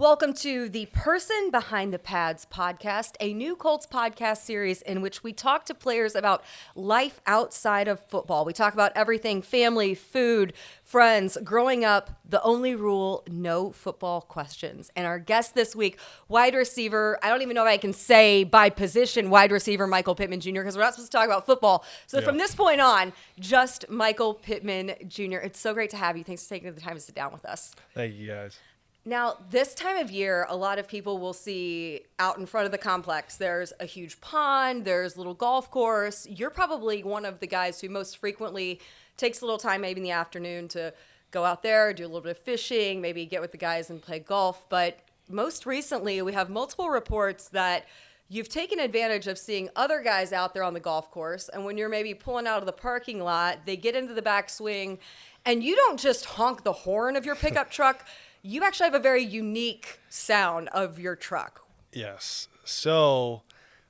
Welcome to the Person Behind the Pads podcast, a new Colts podcast series in which we talk to players about life outside of football. We talk about everything: family, food, friends, growing up. The only rule: no football questions. And our guest this week, wide receiver, I don't even know if I can say by position, wide receiver Michael Pittman Jr., because we're not supposed to talk about football. So from this point on, just Michael Pittman Jr. It's so great to have you. Thanks for taking the time to sit down with us. Thank you, guys. Now, this time of year, a lot of people will see out in front of the complex, there's a huge pond, there's a little golf course. You're probably one of the guys who most frequently takes a little time maybe in the afternoon to go out there, do a little bit of fishing, maybe get with the guys and play golf. But most recently, we have multiple reports that you've taken advantage of seeing other guys out there on the golf course. And when you're maybe pulling out of the parking lot, they get into the backswing, and you don't just honk the horn of your pickup truck. You actually have a very unique sound of your truck. Yes. So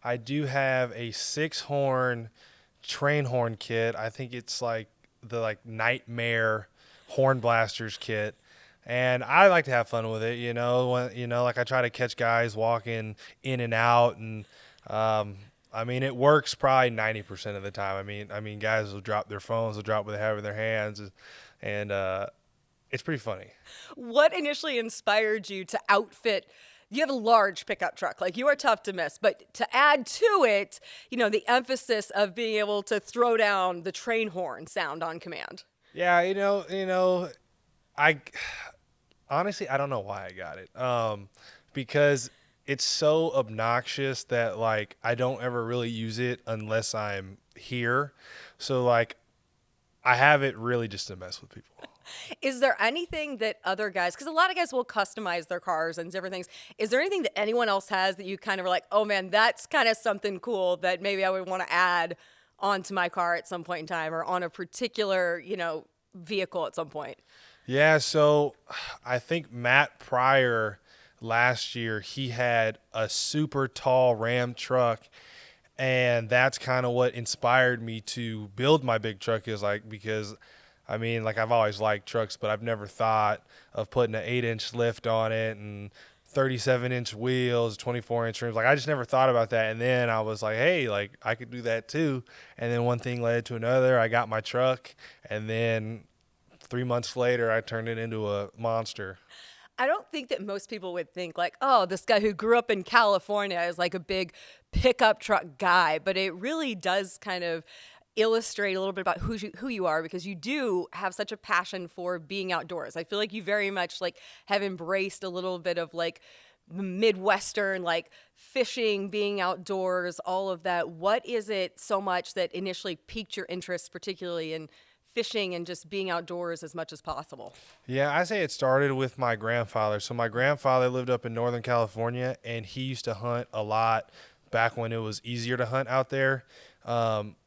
I do have a 6-horn train horn kit. I think it's like the Nightmare horn blasters kit. And I like to have fun with it, like I try to catch guys walking in and out, and it works probably 90% of the time. I mean guys will drop their phones, they'll drop what they have in their hands, and it's pretty funny. What initially inspired you to outfit? You have a large pickup truck, like you are tough to miss, but to add to it, the emphasis of being able to throw down the train horn sound on command. Yeah, I honestly, I don't know why I got it. Because it's so obnoxious that I don't ever really use it unless I'm here. So I have it really just to mess with people. Is there anything that other guys, because a lot of guys will customize their cars and different things. Is there anything that anyone else has that you kind of are like, oh man, that's kind of something cool that maybe I would want to add onto my car at some point in time, or on a particular, vehicle at some point? Yeah, so I think Matt Pryor last year, he had a super tall Ram truck, and that's kind of what inspired me to build my big truck, because I've always liked trucks, but I've never thought of putting an 8-inch lift on it and 37-inch wheels, 24-inch rims. I just never thought about that. And then I was like, hey, I could do that too. And then one thing led to another. I got my truck, and then 3 months later, I turned it into a monster. I don't think that most people would think oh, this guy who grew up in California is like a big pickup truck guy, but it really does kind of illustrate a little bit about who you are, because you do have such a passion for being outdoors. I feel like you very much have embraced a little bit of Midwestern, fishing, being outdoors, all of that. What is it so much that initially piqued your interest, particularly in fishing and just being outdoors as much as possible? Yeah, I say it started with my grandfather. So my grandfather lived up in Northern California, and he used to hunt a lot back when it was easier to hunt out there.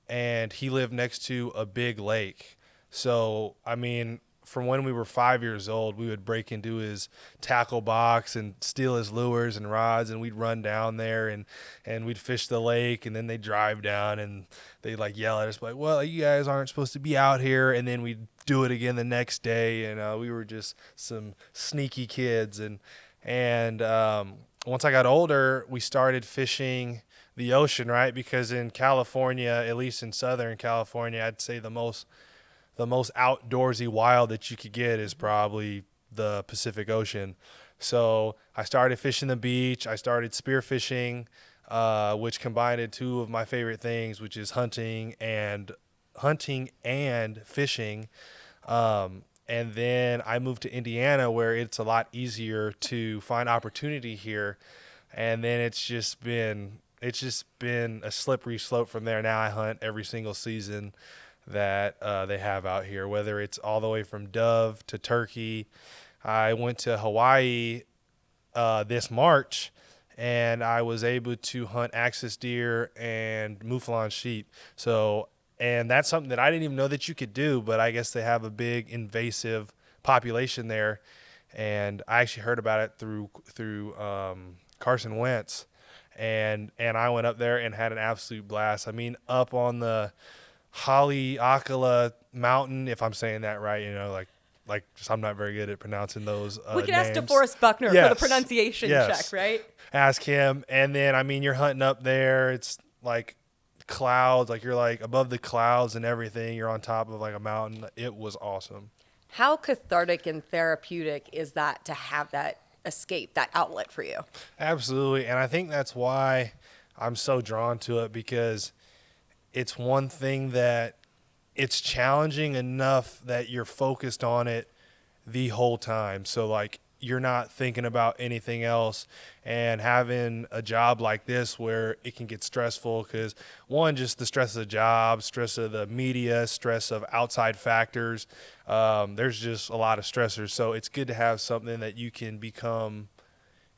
And he lived next to a big lake. So, from when we were 5 years old, we would break into his tackle box and steal his lures and rods, and we'd run down there and we'd fish the lake, and then they'd drive down and they'd yell at us well, you guys aren't supposed to be out here, and then we'd do it again the next day, and we were just some sneaky kids. And once I got older, we started fishing the ocean, right? Because in California, at least in Southern California, I'd say the most outdoorsy wild that you could get is probably the Pacific Ocean. So I started fishing the beach. I started spearfishing, which combined two of my favorite things, which is hunting and fishing. And then I moved to Indiana, where it's a lot easier to find opportunity here. And then it's just been a slippery slope from there. Now I hunt every single season that they have out here, whether it's all the way from dove to turkey. I went to Hawaii this March, and I was able to hunt axis deer and mouflon sheep. And that's something that I didn't even know that you could do, but I guess they have a big invasive population there. And I actually heard about it through Carson Wentz. And I went up there and had an absolute blast. Up on the Haleakala Mountain, if I'm saying that right, like just I'm not very good at pronouncing those We can names. ask DeForest Buckner for the Yes. pronunciation Yes. check, right? Ask him, and then I mean you're hunting up there. It's like clouds, like you're like above the clouds and everything. You're on top of like a mountain. It was awesome. How cathartic and therapeutic is that to have that escape, that outlet for you? Absolutely, and I think that's why I'm so drawn to it, because it's one thing that it's challenging enough that you're focused on it the whole time. So like you're not thinking about anything else, and having a job like this where it can get stressful because one, just the stress of the job, stress of the media, stress of outside factors. There's just a lot of stressors. So it's good to have something that you can become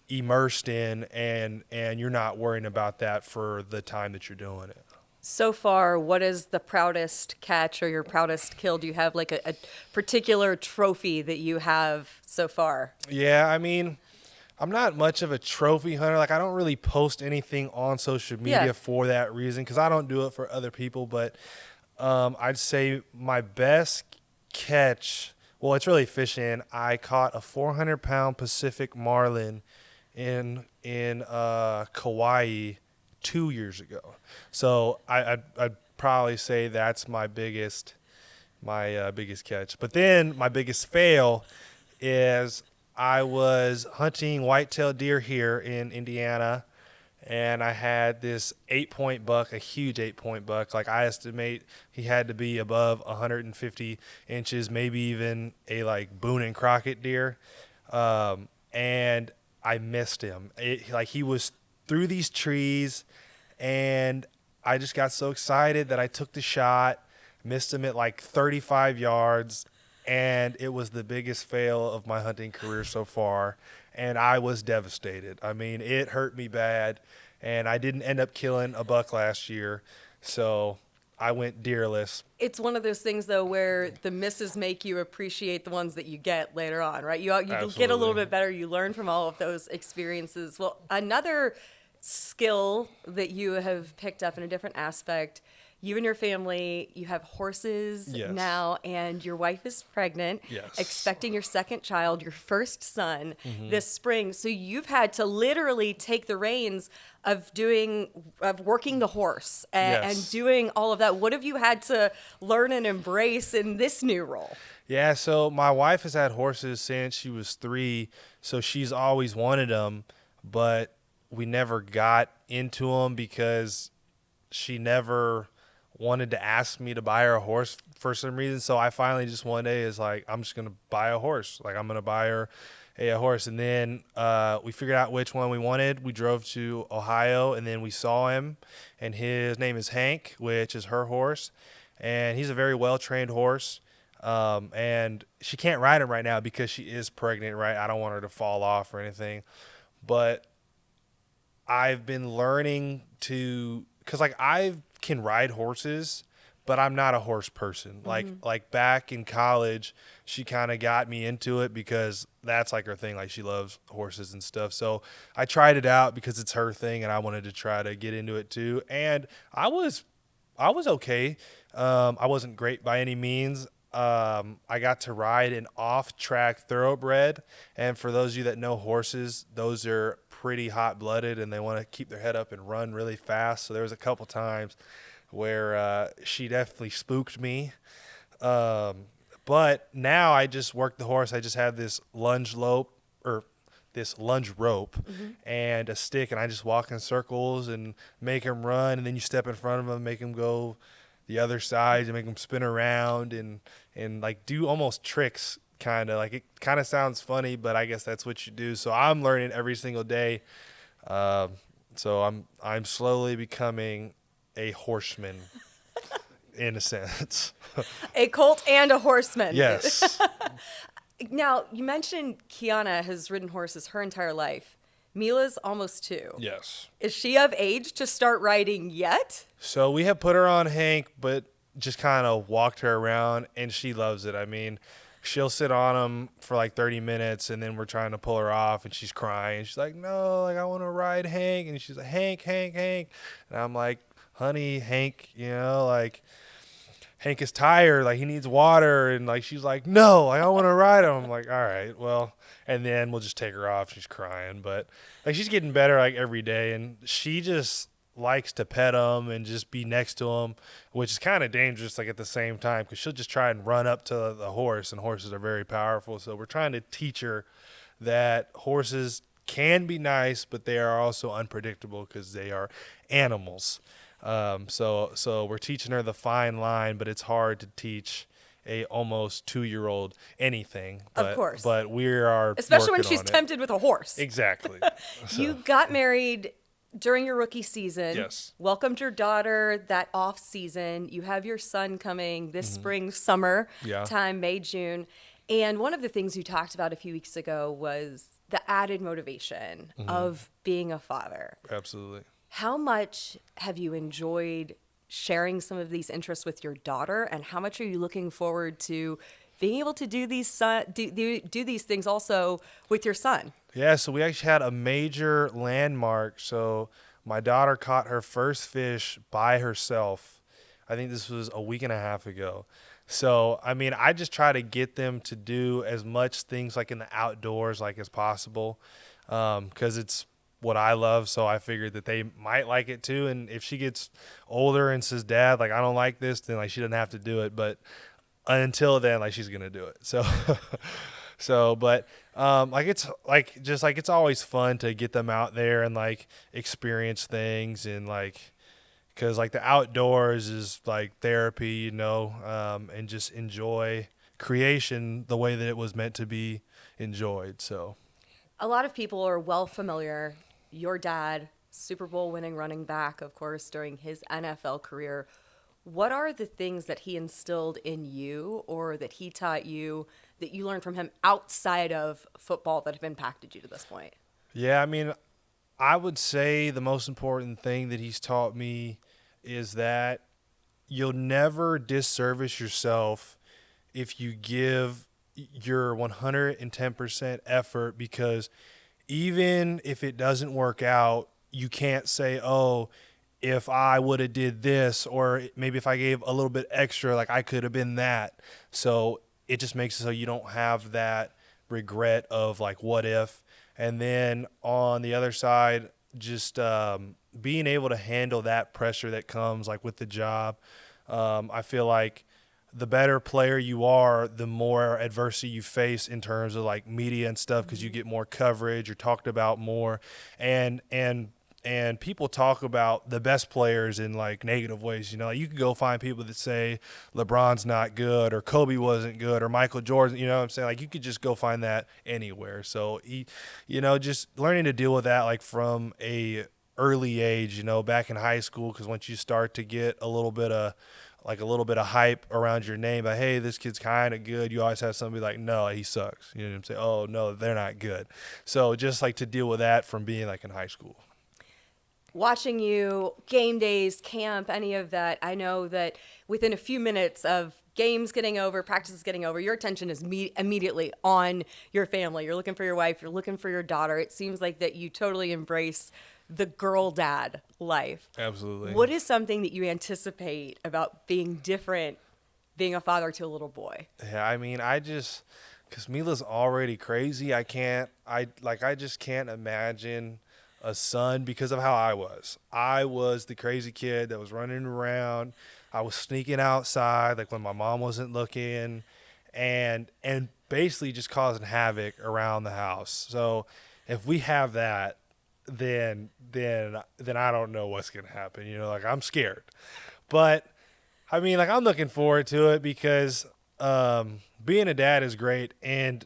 immersed in, and you're not worrying about that for the time that you're doing it. So far, what is the proudest catch or your proudest kill? Do you have like a particular trophy that you have so far? Yeah, I mean, I'm not much of a trophy hunter. Like, I don't really post anything on social media for that reason, because I don't do it for other people. But I'd say my best catch, well, it's really fishing. I caught a 400-pound Pacific marlin in Kauai 2 years ago. So I'd probably say that's my biggest catch. But then my biggest fail is I was hunting white-tailed deer here in Indiana, and I had this 8-point buck, a huge 8-point buck. Like, I estimate he had to be above 150 inches, maybe even a like Boone and Crockett deer. And I missed him. He was through these trees, and I just got so excited that I took the shot, missed him at like 35 yards, and it was the biggest fail of my hunting career so far, and I was devastated. I mean, it hurt me bad, and I didn't end up killing a buck last year, so I went deerless. It's one of those things, though, where the misses make you appreciate the ones that you get later on, right? You get a little bit better. You learn from all of those experiences. Well, another skill that you have picked up in a different aspect, you and your family, you have horses now, and your wife is pregnant, expecting your second child, your first son, this spring. So you've had to literally take the reins of working the horse and doing all of that. What have you had to learn and embrace in this new role? Yeah, so my wife has had horses since she was 3, so she's always wanted them, but we never got into them because she never wanted to ask me to buy her a horse for some reason. So I finally just one day is like, I'm just going to buy a horse. Like, I'm going to buy her a horse. And then we figured out which one we wanted. We drove to Ohio, and then we saw him, and his name is Hank, which is her horse. And he's a very well-trained horse. And she can't ride him right now because she is pregnant, right? I don't want her to fall off or anything. But I've been learning to, because like I can ride horses, but I'm not a horse person. Like back in college, she kind of got me into it because that's like her thing. Like, she loves horses and stuff. So I tried it out because it's her thing, and I wanted to try to get into it too. And I was okay. I wasn't great by any means. I got to ride an off-track thoroughbred, and for those of you that know horses, those are pretty hot-blooded, and they want to keep their head up and run really fast. So there was a couple times where she definitely spooked me. But now I just work the horse. I just have this lunge rope and a stick, and I just walk in circles and make him run, and then you step in front of him, make him go the other side, and make him spin around and like do almost tricks, kind of. Like, it kind of sounds funny, but I guess that's what you do. So I'm learning every single day. So I'm slowly becoming a horseman in a sense. A colt and a horseman. Yes. Now, you mentioned Kiana has ridden horses her entire life. Mila's almost 2. Yes. Is she of age to start riding yet? So we have put her on Hank, but just kind of walked her around, and she loves it. I mean, she'll sit on him for like 30 minutes, and then we're trying to pull her off, and she's crying. She's like, no, like, I want to ride Hank. And she's like, Hank, Hank, Hank. And I'm like, honey, Hank, like, Hank is tired, like he needs water, and like she's like, no, like, I want to ride him. I'm like, all right, well, and then we'll just take her off. She's crying, but like she's getting better like every day, and she just likes to pet him and just be next to him, which is kind of dangerous like at the same time, because she'll just try and run up to the horse, and horses are very powerful. So we're trying to teach her that horses can be nice, but they are also unpredictable because they are animals. So we're teaching her the fine line, but it's hard to teach a almost 2-year-old anything. But, Of course. But we are Especially when working she's on it. tempted with a horse. Exactly. You got married during your rookie season. Yes. Welcomed your daughter that off season. You have your son coming this spring, summer Yeah. time, May, June. And one of the things you talked about a few weeks ago was the added motivation of being a father. Absolutely. How much have you enjoyed sharing some of these interests with your daughter, and how much are you looking forward to being able to do these do these things also with your son? Yeah, so we actually had a major landmark. So my daughter caught her first fish by herself. I think this was a week and a half ago. So, I mean, I just try to get them to do as much things like in the outdoors like as possible, because it's what I love. So I figured that they might like it too. And if she gets older and says, Dad, like, I don't like this, then like she doesn't have to do it. But until then, like, she's going to do it. So, but like it's like just like it's always fun to get them out there and like experience things, and like, because like the outdoors is like therapy, and just enjoy creation the way that it was meant to be enjoyed. So A lot of people are well familiar. Your dad, Super Bowl winning running back, of course, during his NFL career. What are the things that he instilled in you, or that he taught you, that you learned from him outside of football, that have impacted you to this point? yeah, I mean, I would say the most important thing that he's taught me is that you'll never disservice yourself if you give your 110% effort, because even if it doesn't work out, you can't say, oh, if I would have did this, or maybe if I gave a little bit extra, like I could have been that. So it just makes it so you don't have that regret of like, what if? And then on the other side, just being able to handle that pressure that comes like with the job. I feel like the better player you are, the more adversity you face in terms of like media and stuff, because you get more coverage, you're talked about more, and people talk about the best players in like negative ways. Like you could go find people that say LeBron's not good, or Kobe wasn't good, or Michael Jordan. You know what I'm saying? Like you could just go find that anywhere. So just learning to deal with that like from a early age. Back in high school, because once you start to get a little bit of hype around your name, like, hey, this kid's kind of good, you always have somebody like, no, he sucks. You know what I'm saying? Oh no, they're not good. So just like to deal with that from being like in high school. Watching you, game days, camp, any of that, I know that within a few minutes of games getting over, practices getting over, your attention is immediately on your family. You're looking for your wife, you're looking for your daughter. It seems like that you totally embrace the girl dad life. Absolutely. What is something that you anticipate about being different, being a father to a little boy? Yeah, I mean, because Mila's already crazy. I just can't imagine a son, because of how I was. I was the crazy kid that was running around. I was sneaking outside, like when my mom wasn't looking, and basically just causing havoc around the house. So if we have that, then I don't know what's gonna happen. Like I'm scared, but I mean, like I'm looking forward to it, because being a dad is great, and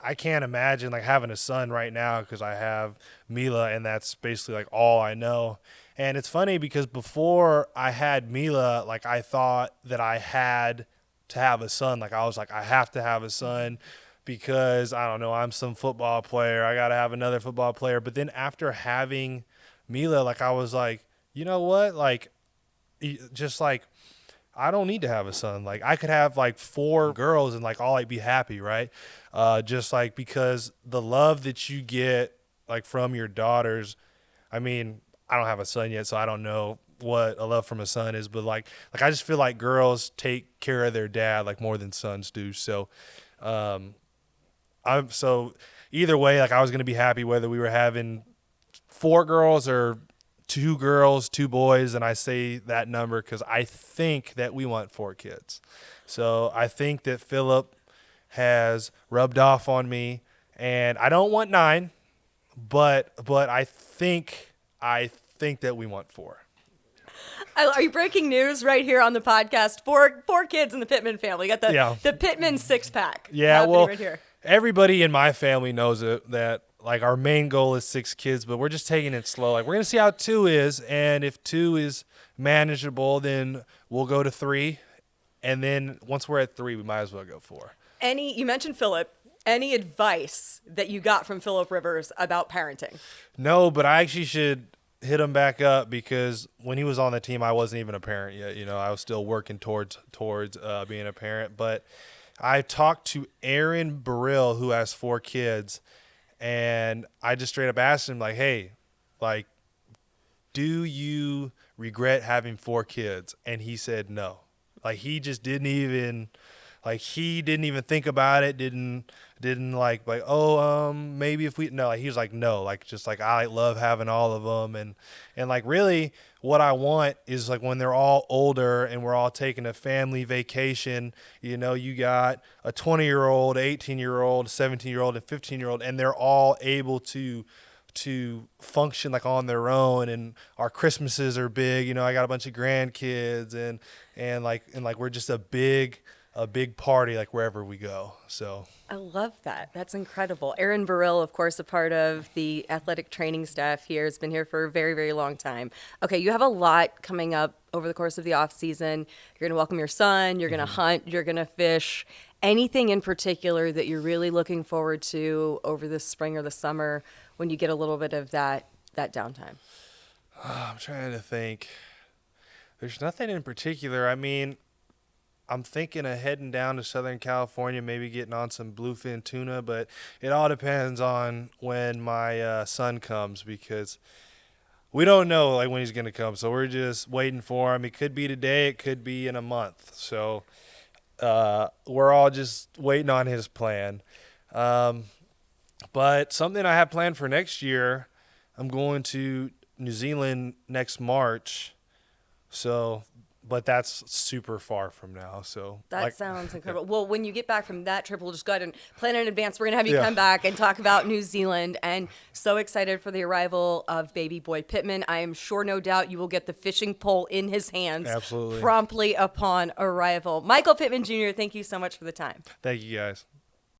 I can't imagine like having a son right now, because I have Mila, and that's basically like all I know. And it's funny, because before I had Mila, like I thought that I had to have a son. Like I was like, I have to have a son, because I don't know, I'm some football player. I got to have another football player. But then after having Mila, like I was like, you know what? Like, just like, I don't need to have a son. Like I could have like 4 girls and like all, I'd be happy, right? Just like, because the love that you get like from your daughters, I mean, I don't have a son yet, so I don't know what a love from a son is, but like I just feel like girls take care of their dad like more than sons do. So, so either way, like I was gonna be happy whether we were having 4 girls or 2 girls, 2 boys, and I say that number because I think that we want 4 kids. So I think that Philip has rubbed off on me, and I don't want 9, but I think that we want 4. Are you breaking news right here on the podcast? Four kids in the Pittman family. You got the Pittman 6-pack. Yeah, well, right here. Everybody in my family knows it, that like our main goal is 6 kids, but we're just taking it slow. Like we're gonna see how 2 is, and if 2 is manageable, then we'll go to 3, and then once we're at 3, we might as well go 4. You mentioned Philip. Any advice that you got from Philip Rivers about parenting? No, but I actually should hit him back up because when he was on the team, I wasn't even a parent yet. You know, I was still working towards being a parent. But I talked to Aaron Burrill, who has 4 kids, and I just straight up asked him, like, hey, like, do you regret having 4 kids? And he said no. Like, he just didn't even think about it, didn't like, oh, maybe if we, no, like, he was like, no, like, just like, I love having all of them. And like, really what I want is like when they're all older and we're all taking a family vacation, you know, you got a 20-year-old, 18-year-old, 17-year-old, and 15-year-old, and they're all able to function like on their own, and our Christmases are big. You know, I got a bunch of grandkids and like we're just a big party like wherever we go. So I love that. That's incredible. Aaron Burrill, of course, a part of the athletic training staff here, has been here for a very, very long time. Okay, you have a lot coming up over the course of the off season. You're going to welcome your son. You're going to hunt. You're going to fish. Anything in particular that you're really looking forward to over the spring or the summer when you get a little bit of that downtime? I'm trying to think. There's nothing in particular. I mean, I'm thinking of heading down to Southern California, maybe getting on some bluefin tuna, but it all depends on when my son comes, because we don't know like when he's going to come. So we're just waiting for him. It could be today. It could be in a month. So we're all just waiting on his plan. But something I have planned for next year, I'm going to New Zealand next March. So, but that's super far from now. So that sounds incredible. Well, when you get back from that trip, we'll just go ahead and plan in advance. We're going to have you come back and talk about New Zealand, and so excited for the arrival of baby boy Pittman. I am sure, no doubt, you will get the fishing pole in his hands absolutely promptly upon arrival. Michael Pittman Jr., thank you so much for the time. Thank you, guys.